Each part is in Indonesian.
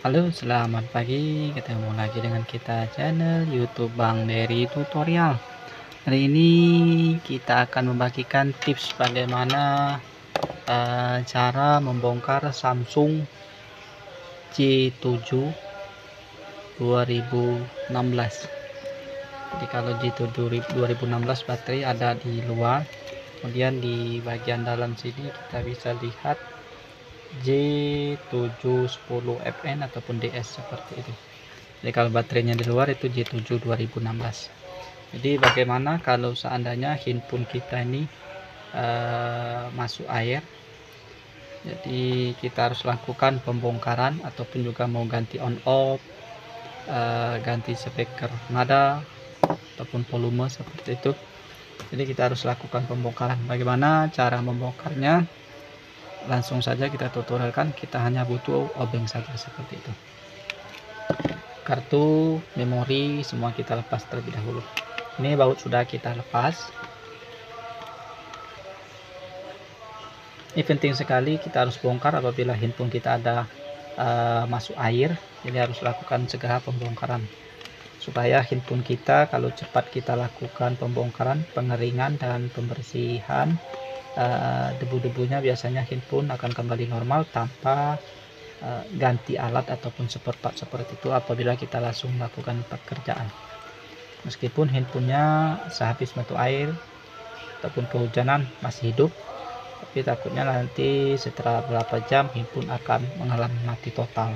Halo, selamat pagi. Ketemu lagi dengan kita channel YouTube Bang Dery Tutorial. Hari ini kita akan membagikan tips bagaimana cara membongkar Samsung J7 2016. Jadi kalau J7 2016 baterai ada di luar, kemudian di bagian dalam sini kita bisa lihat J710FN ataupun DS seperti itu. Jadi kalau baterainya di luar itu J7 2016. Jadi bagaimana kalau seandainya handphone kita ini masuk air, jadi kita harus lakukan pembongkaran ataupun juga mau ganti on off, ganti speaker nada ataupun volume seperti itu. Jadi kita harus lakukan pembongkaran. Bagaimana cara membongkarnya? Langsung saja kita tutorialkan. Kita hanya butuh obeng saja seperti itu. Kartu, memori, semua kita lepas terlebih dahulu. Ini baut sudah kita lepas. Ini penting sekali, kita harus bongkar apabila handphone kita ada masuk air. Jadi harus lakukan segera pembongkaran supaya handphone kita, kalau cepat kita lakukan pembongkaran, pengeringan dan pembersihan, debu-debunya biasanya handphone akan kembali normal tanpa ganti alat ataupun spare part seperti itu apabila kita langsung melakukan pekerjaan. Meskipun handphonenya sehabis masuk air ataupun kehujanan masih hidup, tapi takutnya nanti setelah berapa jam handphone akan mengalami mati total.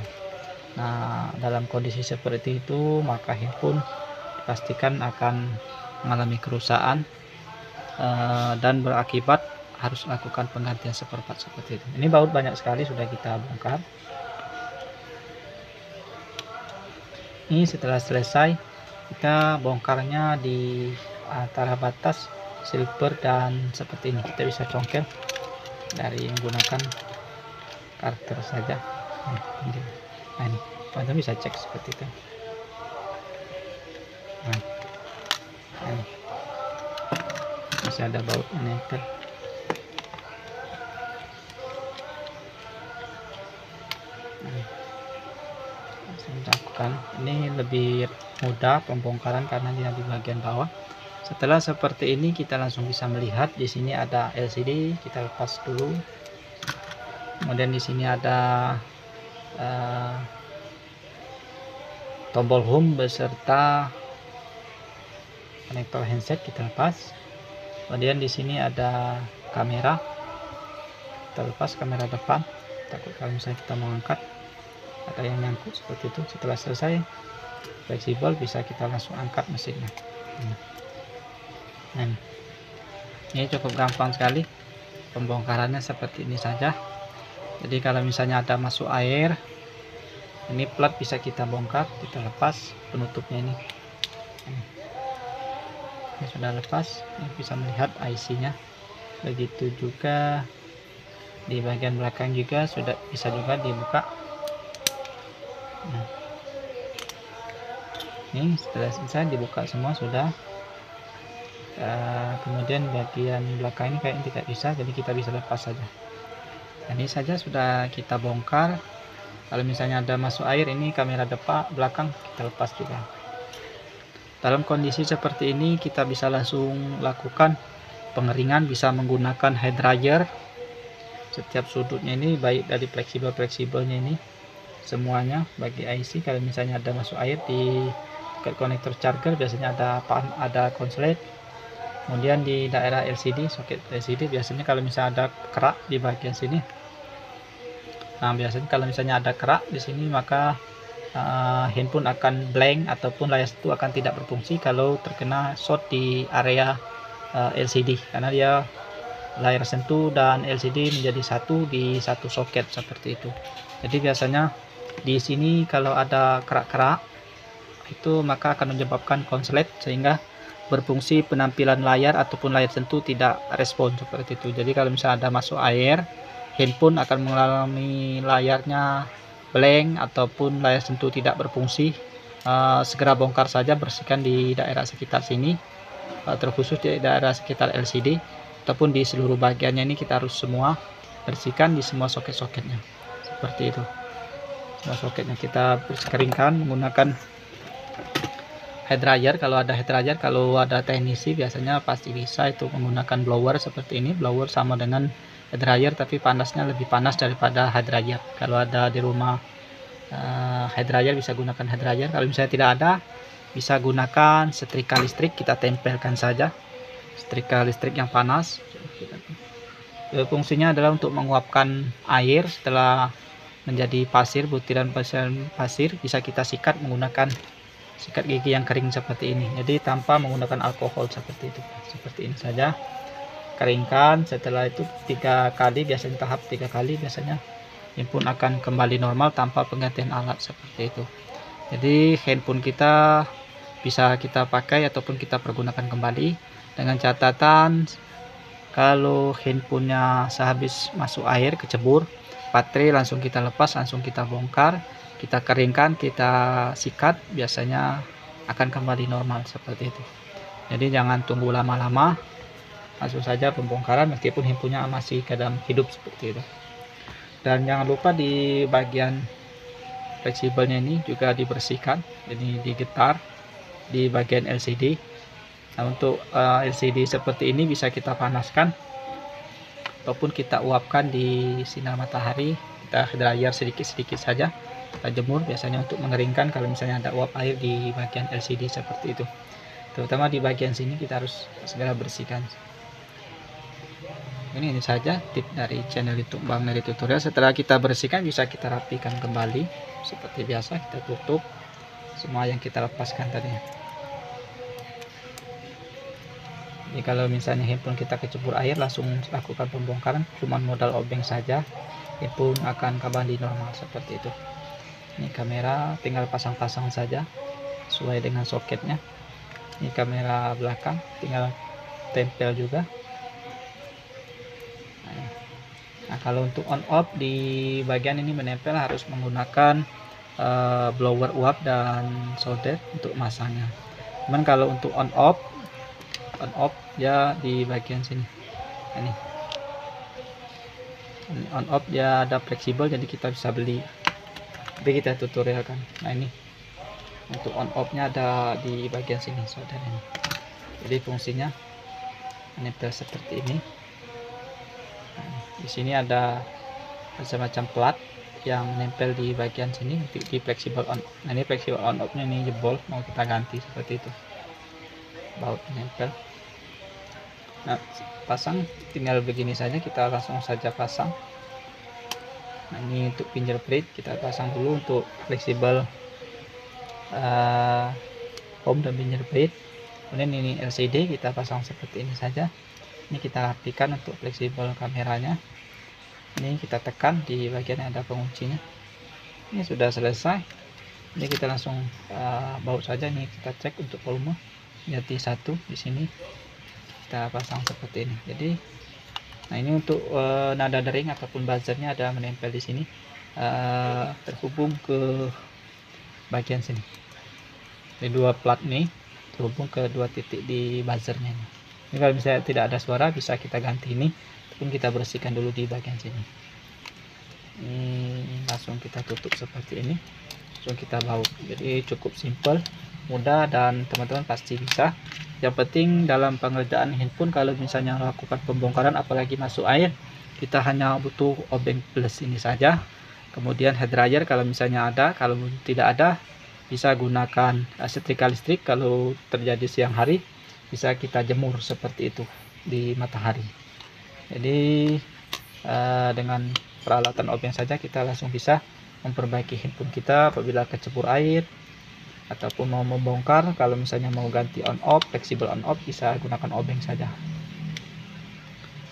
Nah, dalam kondisi seperti itu maka handphone dipastikan akan mengalami kerusakan dan berakibat harus lakukan penggantian spare part seperti itu. Ini baut banyak sekali sudah kita bongkar. Ini setelah selesai, kita bongkarnya di antara batas silver dan seperti ini. Kita bisa congkel dari menggunakan karter saja. Nah ini teman-teman bisa cek seperti itu. Nah, ini masih ada baut nempel. Lakukan ini lebih mudah pembongkaran karena dia di bagian bawah. Setelah seperti ini kita langsung bisa melihat di sini ada LCD, kita lepas dulu. Kemudian di sini ada tombol home beserta konektor handset, kita lepas. Kemudian di sini ada kamera, kita lepas kamera depan, takut kalau misalnya kita mau angkat ada yang nyangkut seperti itu. Setelah selesai fleksibel, bisa kita langsung angkat mesinnya. Nah, ini cukup gampang sekali pembongkarannya, seperti ini saja. Jadi kalau misalnya ada masuk air, ini plat bisa kita bongkar, kita lepas penutupnya ini. Ini sudah lepas, ini bisa melihat IC-nya. Begitu juga di bagian belakang juga sudah bisa juga dibuka. Nah, ini setelah selesai dibuka semua sudah. Kemudian bagian belakang ini kayaknya tidak bisa, jadi kita bisa lepas saja. Ini saja sudah kita bongkar. Kalau misalnya ada masuk air, ini kamera depan belakang kita lepas juga. Dalam kondisi seperti ini kita bisa langsung lakukan pengeringan, bisa menggunakan hair dryer. Setiap sudutnya ini, baik dari fleksibelnya ini semuanya bagi IC. Kalau misalnya ada masuk air di dekat konektor charger, biasanya ada konslet. Kemudian di daerah LCD, soket LCD, biasanya kalau misalnya ada kerak di bagian sini, nah biasanya kalau misalnya ada kerak di sini maka handphone akan blank ataupun layar itu akan tidak berfungsi kalau terkena short di area LCD, karena dia layar sentuh dan LCD menjadi satu di satu soket seperti itu. Jadi biasanya di sini kalau ada kerak-kerak itu maka akan menyebabkan konslet sehingga berfungsi penampilan layar ataupun layar sentuh tidak respon seperti itu. Jadi kalau misalnya ada masuk air, handphone akan mengalami layarnya blank ataupun layar sentuh tidak berfungsi. Segera bongkar saja, bersihkan di daerah sekitar sini, terkhusus di daerah sekitar LCD ataupun di seluruh bagiannya. Ini kita harus semua bersihkan di semua soket-soketnya seperti itu. Semua soketnya kita keringkan menggunakan hair dryer. Kalau ada hair dryer, kalau ada teknisi biasanya pasti bisa itu menggunakan blower seperti ini. Blower sama dengan hair dryer, tapi panasnya lebih panas daripada hair dryer. Kalau ada di rumah hair dryer, bisa gunakan hair dryer. Kalau misalnya tidak ada, bisa gunakan setrika listrik. Kita tempelkan saja setrika listrik yang panas. Fungsinya adalah untuk menguapkan air setelah menjadi pasir, butiran pasir bisa kita sikat menggunakan sikat gigi yang kering seperti ini. Jadi tanpa menggunakan alkohol seperti itu. Seperti ini saja. Keringkan, setelah itu 3 kali, biasanya tahap 3 kali biasanya handphone akan kembali normal tanpa penggantian alat seperti itu. Jadi handphone kita bisa kita pakai ataupun kita pergunakan kembali, dengan catatan kalau handphonenya sehabis masuk air kecebur, baterai langsung kita lepas, langsung kita bongkar, kita keringkan, kita sikat, biasanya akan kembali normal seperti itu. Jadi jangan tunggu lama-lama, langsung saja pembongkaran meskipun handphonenya masih dalam hidup seperti itu. Dan jangan lupa di bagian fleksibelnya ini juga dibersihkan, jadi digetar di bagian LCD. Nah, untuk LCD seperti ini bisa kita panaskan ataupun kita uapkan di sinar matahari. Kita dryer sedikit-sedikit saja, kita jemur biasanya untuk mengeringkan kalau misalnya ada uap air di bagian LCD seperti itu. Terutama di bagian sini kita harus segera bersihkan. Ini saja tip dari channel YouTube Bang Neri Tutorial. Setelah kita bersihkan bisa kita rapikan kembali seperti biasa, kita tutup semua yang kita lepaskan tadi. Jadi kalau misalnya handphone kita kecebur air, langsung lakukan pembongkaran, cuman modal obeng saja, handphone akan kembali normal seperti itu. Ini kamera tinggal pasang-pasang saja sesuai dengan soketnya. Ini kamera belakang tinggal tempel juga. Nah, kalau untuk on off di bagian ini menempel harus menggunakan blower uap dan solder untuk masangnya. Cuman kalau untuk on off ya di bagian sini. Ini on off ya ada fleksibel, jadi kita bisa beli. Tapi kita tutorial kan. Nah, ini untuk on off nya ada di bagian sini saudara ini. Jadi fungsinya menempel seperti ini. Nah, di sini ada semacam plat yang nempel di bagian sini di fleksibel on. Nah, ini fleksibel on off nya ini jebol, mau kita ganti seperti itu. Baut nempel. Nah, pasang tinggal begini saja, kita langsung saja pasang. Nah, ini untuk fingerprint kita pasang dulu untuk fleksibel home dan fingerprint. Kemudian ini LCD kita pasang seperti ini saja. Ini kita rapikan untuk fleksibel kameranya. Ini kita tekan di bagian yang ada penguncinya. Ini sudah selesai. Ini kita langsung baut saja. Ini kita cek untuk volume, jadi 1 di sini. Kita pasang seperti ini. Jadi nah, ini untuk nada dering ataupun buzzernya ada menempel di sini, terhubung ke bagian sini. Ini 2 plat nih terhubung ke 2 titik di buzzernya ini. Ini kalau misalnya tidak ada suara bisa kita ganti ini, ataupun kita bersihkan dulu di bagian sini. Ini langsung kita tutup seperti ini, langsung kita baut. Jadi cukup simple, mudah, dan teman-teman pasti bisa. Yang penting dalam pengerjaan handphone, kalau misalnya melakukan pembongkaran apalagi masuk air, kita hanya butuh obeng plus ini saja. Kemudian hair dryer kalau misalnya ada, kalau tidak ada bisa gunakan setrika listrik. Kalau terjadi siang hari bisa kita jemur seperti itu di matahari. Jadi dengan peralatan obeng saja kita langsung bisa memperbaiki handphone kita apabila kecebur air, ataupun mau membongkar. Kalau misalnya mau ganti on off, fleksibel on off, bisa gunakan obeng saja.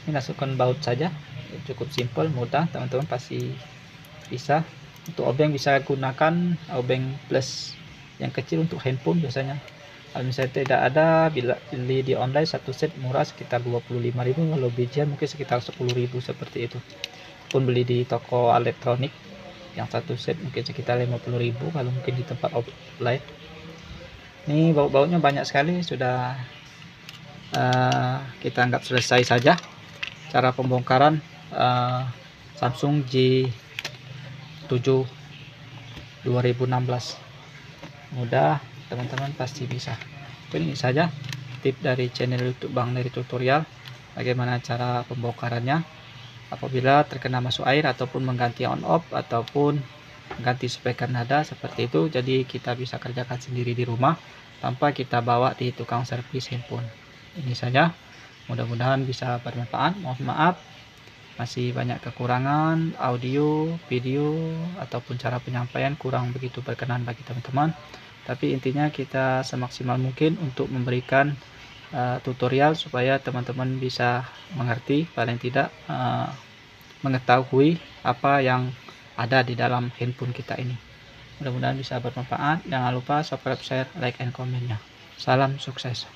Ini masukkan baut saja, cukup simple, mudah, teman-teman pasti bisa. Untuk obeng bisa gunakan obeng plus yang kecil untuk handphone biasanya. Kalau misalnya tidak ada, bila beli di online satu set murah sekitar 25.000, kalau bijian mungkin sekitar 10.000 seperti itu. Pun beli di toko elektronik yang satu set mungkin sekitar 50.000 kalau mungkin di tempat offline. Ini baut-bautnya banyak sekali, sudah kita anggap selesai saja cara pembongkaran Samsung J7 2016. Mudah, teman-teman pasti bisa. Ini saja tip dari channel YouTube Bang Neri Tutorial, bagaimana cara pembongkarannya apabila terkena masuk air ataupun mengganti on off ataupun ganti speaker nada seperti itu. Jadi kita bisa kerjakan sendiri di rumah tanpa kita bawa di tukang servis handphone. Ini saja, mudah-mudahan bisa bermanfaat. Mohon maaf masih banyak kekurangan audio, video ataupun cara penyampaian kurang begitu berkenan bagi teman-teman, tapi intinya kita semaksimal mungkin untuk memberikan tutorial supaya teman-teman bisa mengerti, paling tidak mengetahui apa yang ada di dalam handphone kita ini. Mudah-mudahan bisa bermanfaat. Jangan lupa subscribe, share, like, and komennya. Salam sukses.